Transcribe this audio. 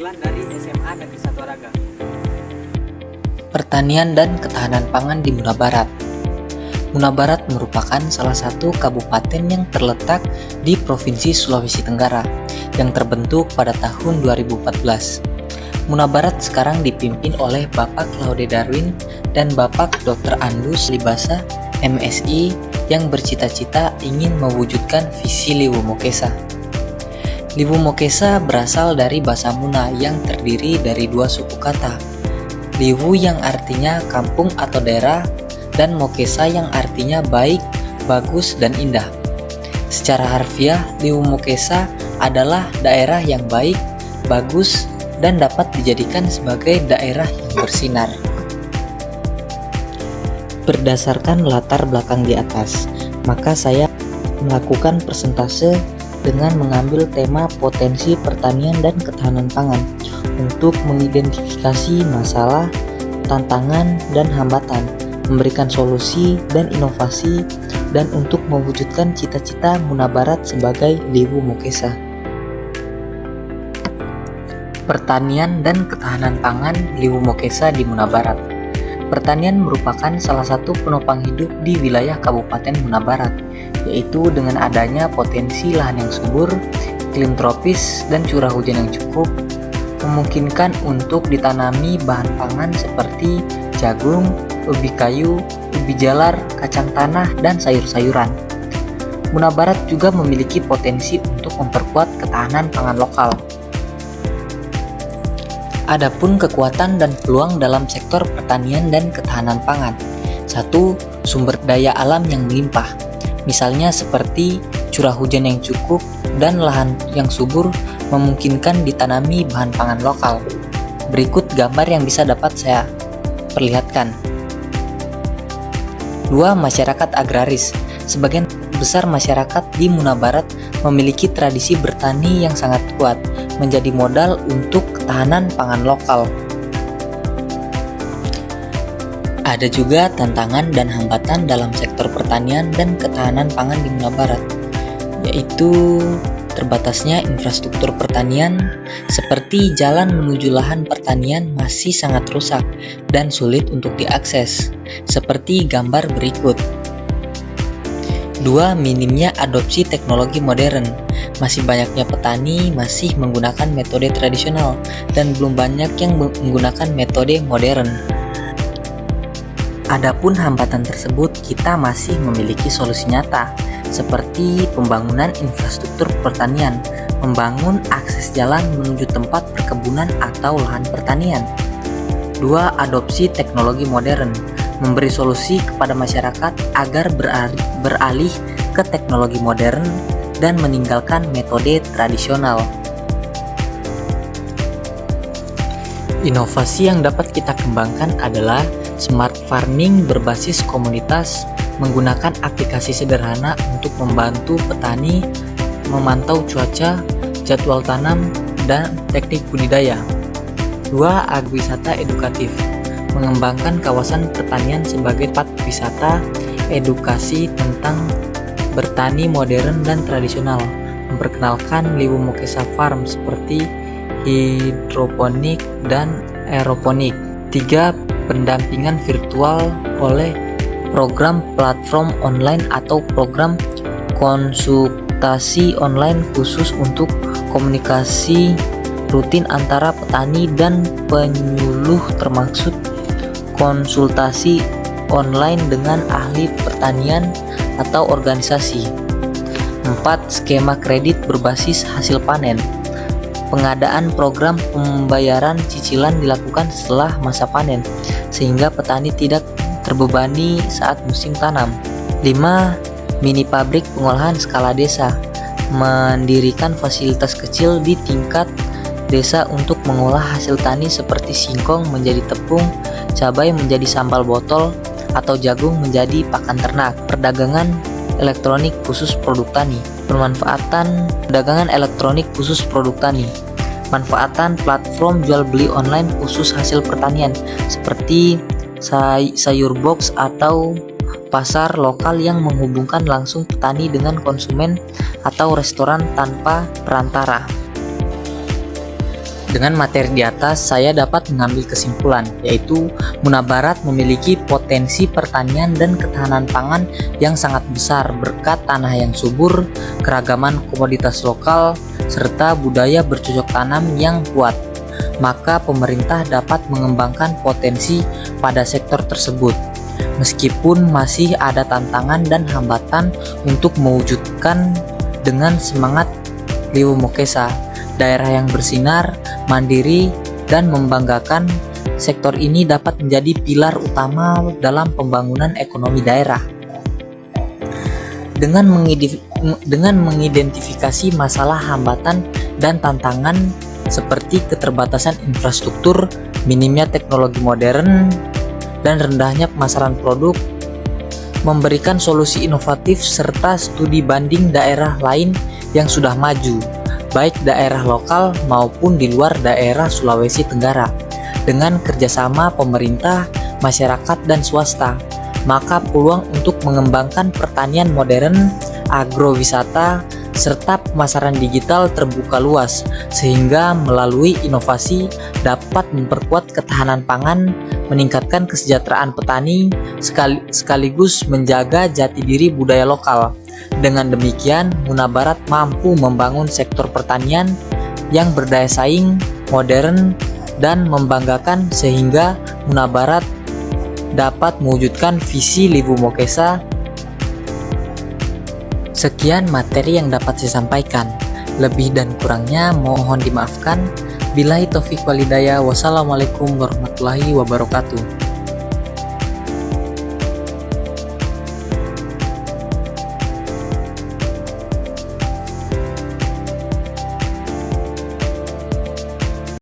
perwakilan dari SMA Negeri 1 Araga. Pertanian dan ketahanan pangan di Muna Barat. Muna Barat merupakan salah satu kabupaten yang terletak di Provinsi Sulawesi Tenggara yang terbentuk pada tahun 2014. Muna Barat sekarang dipimpin oleh Bapak Claude Darwin dan Bapak Dr. Andus Libasa, MSI, yang bercita-cita ingin mewujudkan visi Liwu Mokesa. Liwu Mokesa berasal dari bahasa Muna yang terdiri dari dua suku kata. Liwu yang artinya kampung atau daerah, dan Mokesa yang artinya baik, bagus, dan indah. Secara harfiah, Liwu Mokesa adalah daerah yang baik, bagus, dan dapat dijadikan sebagai daerah yang bersinar. Berdasarkan latar belakang di atas, maka saya melakukan persentase dengan mengambil tema potensi pertanian dan ketahanan pangan untuk mengidentifikasi masalah, tantangan, dan hambatan, memberikan solusi dan inovasi, dan untuk mewujudkan cita-cita Muna Barat sebagai Liwu Mokesa. Pertanian dan ketahanan pangan Liwu Mokesa di Muna Barat. Pertanian merupakan salah satu penopang hidup di wilayah Kabupaten Muna Barat, yaitu dengan adanya potensi lahan yang subur, iklim tropis, dan curah hujan yang cukup, memungkinkan untuk ditanami bahan pangan seperti jagung, ubi kayu, ubi jalar, kacang tanah, dan sayur-sayuran. Muna Barat juga memiliki potensi untuk memperkuat ketahanan pangan lokal. Adapun kekuatan dan peluang dalam sektor pertanian dan ketahanan pangan. 1. Sumber daya alam yang melimpah. Misalnya seperti curah hujan yang cukup dan lahan yang subur memungkinkan ditanami bahan pangan lokal. Berikut gambar yang bisa dapat saya perlihatkan. 2. Masyarakat agraris. Sebagian besar masyarakat di Muna Barat memiliki tradisi bertani yang sangat kuat, menjadi modal untuk ketahanan pangan lokal. Ada juga tantangan dan hambatan dalam sektor pertanian dan ketahanan pangan di Muna Barat, yaitu terbatasnya infrastruktur pertanian seperti jalan menuju lahan pertanian masih sangat rusak dan sulit untuk diakses, seperti gambar berikut. 2. Minimnya adopsi teknologi modern. Masih banyaknya petani masih menggunakan metode tradisional dan belum banyak yang menggunakan metode modern. Adapun hambatan tersebut kita masih memiliki solusi nyata, seperti pembangunan infrastruktur pertanian, membangun akses jalan menuju tempat perkebunan atau lahan pertanian. 2. Adopsi teknologi modern, memberi solusi kepada masyarakat agar beralih ke teknologi modern dan meninggalkan metode tradisional. Inovasi yang dapat kita kembangkan adalah smart farming berbasis komunitas, menggunakan aplikasi sederhana untuk membantu petani memantau cuaca, jadwal tanam, dan teknik budidaya. 2. Agrowisata edukatif, mengembangkan kawasan pertanian sebagai tempat wisata edukasi tentang bertani modern dan tradisional, memperkenalkan Liwu Mokesa Farm seperti hidroponik dan aeroponik. 3. Pendampingan virtual oleh program platform online atau program konsultasi online khusus untuk komunikasi rutin antara petani dan penyuluh, termasuk konsultasi online dengan ahli pertanian atau organisasi. 4. Skema kredit berbasis hasil panen. Pengadaan program pembayaran cicilan dilakukan setelah masa panen, sehingga petani tidak terbebani saat musim tanam. 5. Mini pabrik pengolahan skala desa, mendirikan fasilitas kecil di tingkat desa untuk mengolah hasil tani seperti singkong menjadi tepung, cabai menjadi sambal botol, atau jagung menjadi pakan ternak. Perdagangan elektronik khusus produk tani. Perdagangan elektronik khusus produk tani. Manfaatan platform jual beli online khusus hasil pertanian seperti sayur box atau pasar lokal yang menghubungkan langsung petani dengan konsumen atau restoran tanpa perantara. Dengan materi di atas, saya dapat mengambil kesimpulan, yaitu Munabarat memiliki potensi pertanian dan ketahanan pangan yang sangat besar berkat tanah yang subur, keragaman komoditas lokal, serta budaya bercocok tanam yang kuat. Maka pemerintah dapat mengembangkan potensi pada sektor tersebut. Meskipun masih ada tantangan dan hambatan untuk mewujudkan dengan semangat Liwu Mokesa, daerah yang bersinar, mandiri, dan membanggakan, sektor ini dapat menjadi pilar utama dalam pembangunan ekonomi daerah. Dengan mengidentifikasi masalah hambatan dan tantangan seperti keterbatasan infrastruktur, minimnya teknologi modern, dan rendahnya pemasaran produk, memberikan solusi inovatif serta studi banding daerah lain yang sudah maju, baik daerah lokal maupun di luar daerah Sulawesi Tenggara. Dengan kerjasama pemerintah, masyarakat, dan swasta, maka peluang untuk mengembangkan pertanian modern, agrowisata, serta pemasaran digital terbuka luas, sehingga melalui inovasi dapat memperkuat ketahanan pangan, meningkatkan kesejahteraan petani, sekaligus menjaga jati diri budaya lokal. Dengan demikian, Munabarat mampu membangun sektor pertanian yang berdaya saing, modern, dan membanggakan sehingga Munabarat dapat mewujudkan visi Liwu Mokesa. Sekian materi yang dapat saya sampaikan. Lebih dan kurangnya mohon dimaafkan. Billahi taufiq walhidayah. Wassalamualaikum warahmatullahi wabarakatuh.